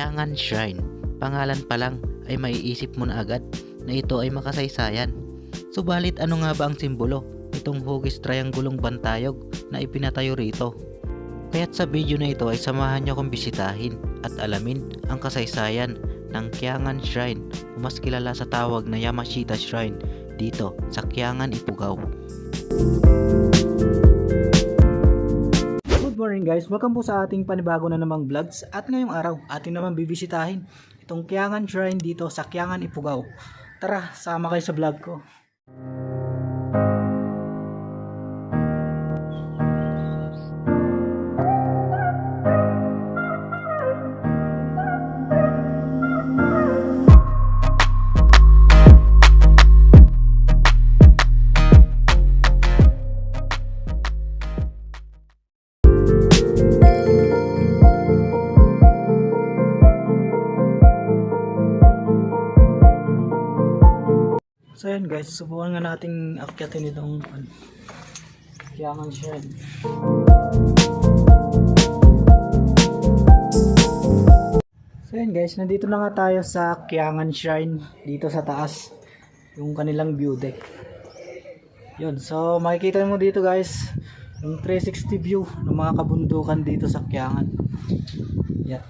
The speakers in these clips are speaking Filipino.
Kiangan Shrine. Pangalan pa lang ay maiisip mo na agad na ito ay makasaysayan. Subalit ano nga ba ang simbolo itong hugis triangulong bantayog na ipinatayo rito? Kaya't sa video na ito ay samahan niyo akong bisitahin at alamin ang kasaysayan ng Kiangan Shrine o mas kilala sa tawag na Yamashita Shrine dito sa Kiangan, Ifugao. Good morning guys, welcome po sa ating panibago na namang vlogs. At ngayong araw, ating naman bibisitahin itong Kiangan Shrine dito sa Kiangan, Ifugao. Tara, sama kayo sa vlog ko. So yan guys, subukan nga nating akyatin itong Kiangan Shrine. So yan guys, nandito na nga tayo sa Kiangan Shrine dito sa taas, yung kanilang view deck. Yun, so makikita mo dito guys yung 360 view ng mga kabundukan dito sa Kiangan. Yan.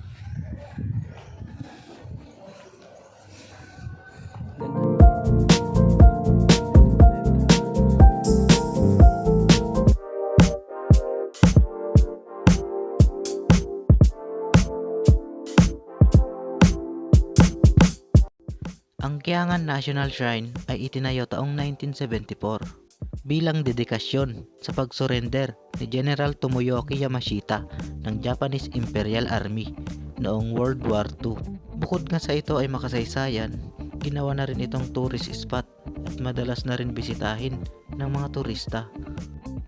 Ang Kiangan National Shrine ay itinayo taong 1974 bilang dedikasyon sa pagsurrender ni General Tomoyoki Yamashita ng Japanese Imperial Army noong World War II. Bukod nga sa ito ay makasaysayan, ginawa na rin itong tourist spot at madalas na rin bisitahin ng mga turista.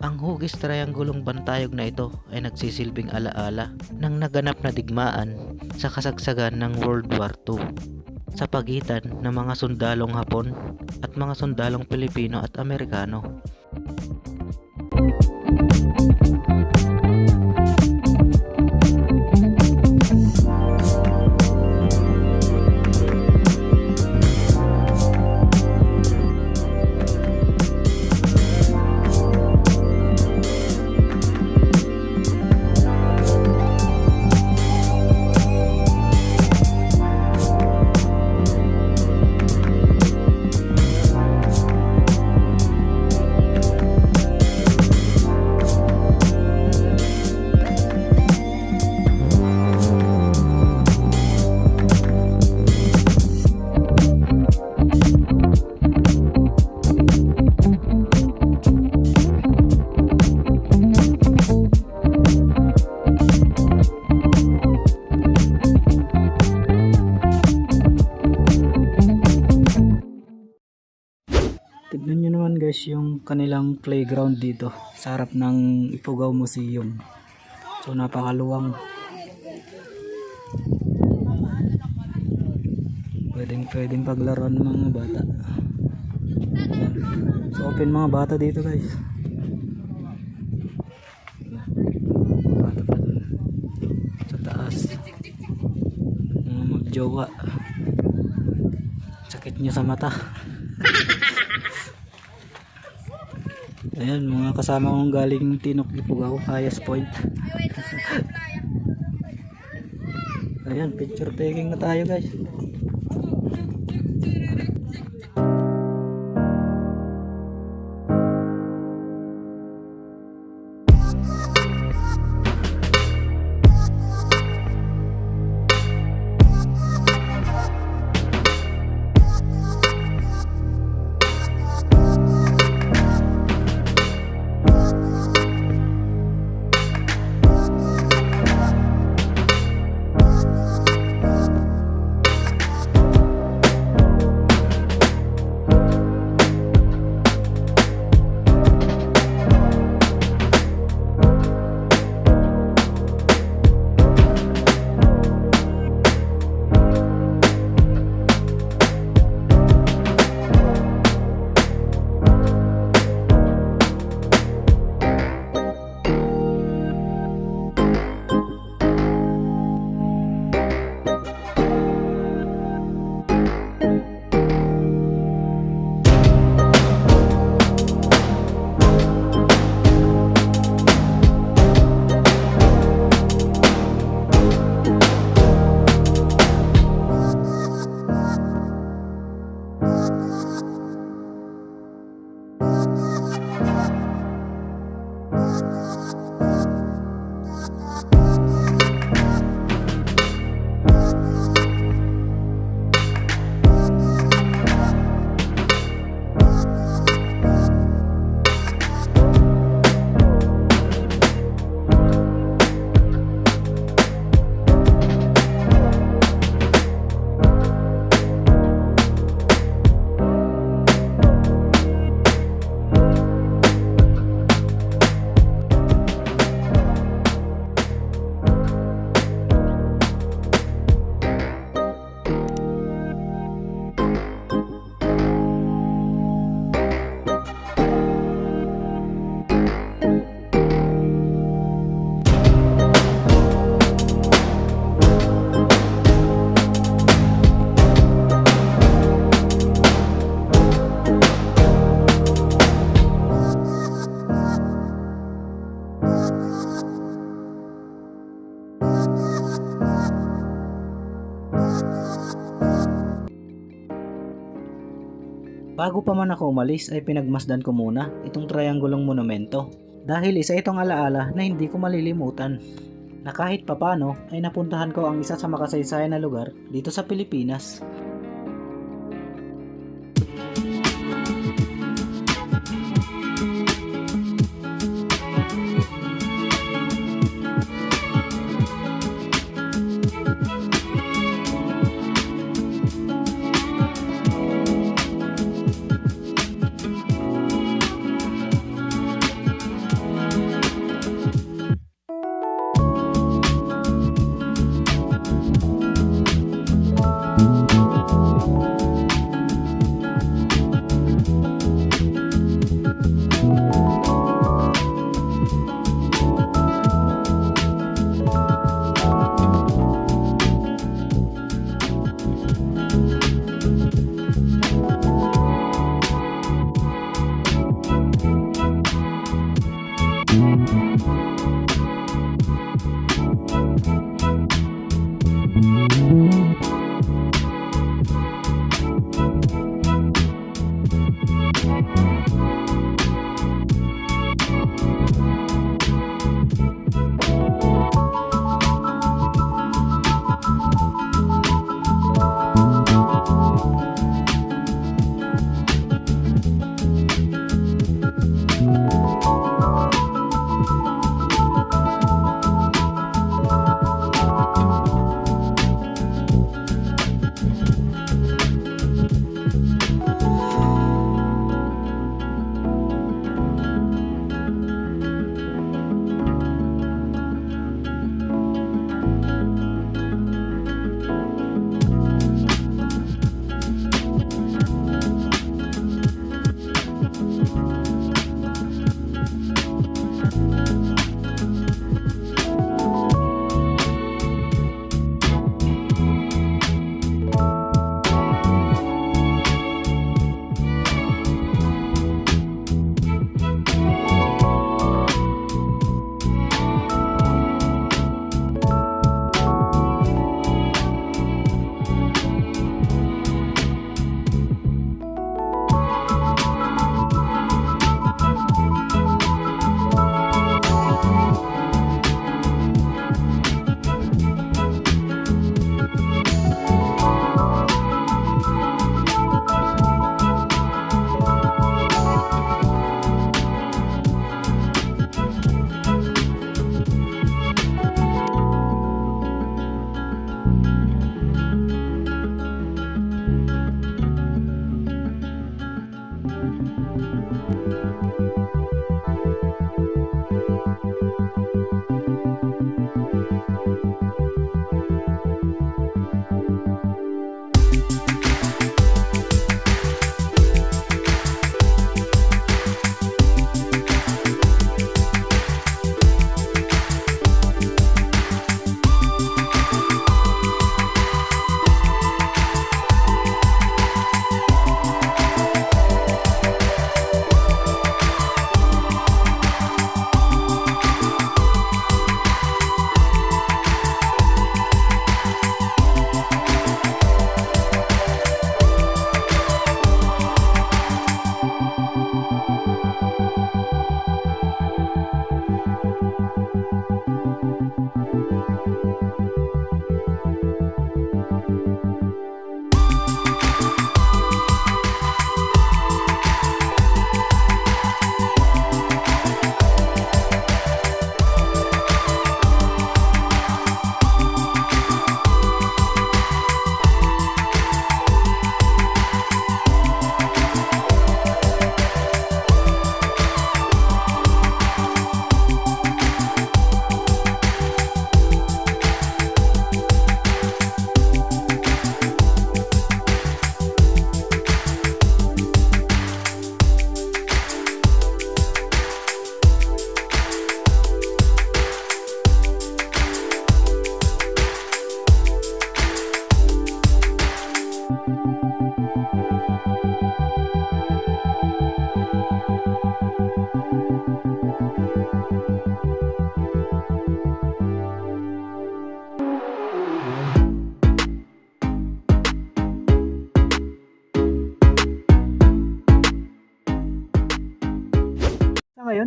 Ang hugis triangulong bantayog na ito ay nagsisilbing alaala ng naganap na digmaan sa kasagsagan ng World War II sa pagitan ng mga sundalong Hapon at mga sundalong Pilipino at Amerikano. Tignan nyo naman guys yung kanilang playground dito sa harap ng Ifugao Museum. So napakaluwang. Pwedeng paglaruan ng mga bata. So open mga bata dito guys. Bata pa dun sa taas. Mga magjowa. Sakit nyo sa mata. Ayan, mga kasama kong galing Tinok, Ifugao, highest point. Ayan, picture taking na tayo guys. Bago pa man ako umalis ay pinagmasdan ko muna itong triangulong monumento dahil isa itong alaala na hindi ko malilimutan na kahit papano ay napuntahan ko ang isa sa makasaysayan na lugar dito sa Pilipinas.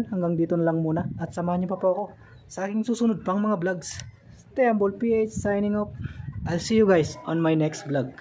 yan, hanggang dito na lang muna. At samahan niyo pa po ako sa aking susunod pang mga vlogs. Stay humble PH signing off. I'll see you guys on my next vlog.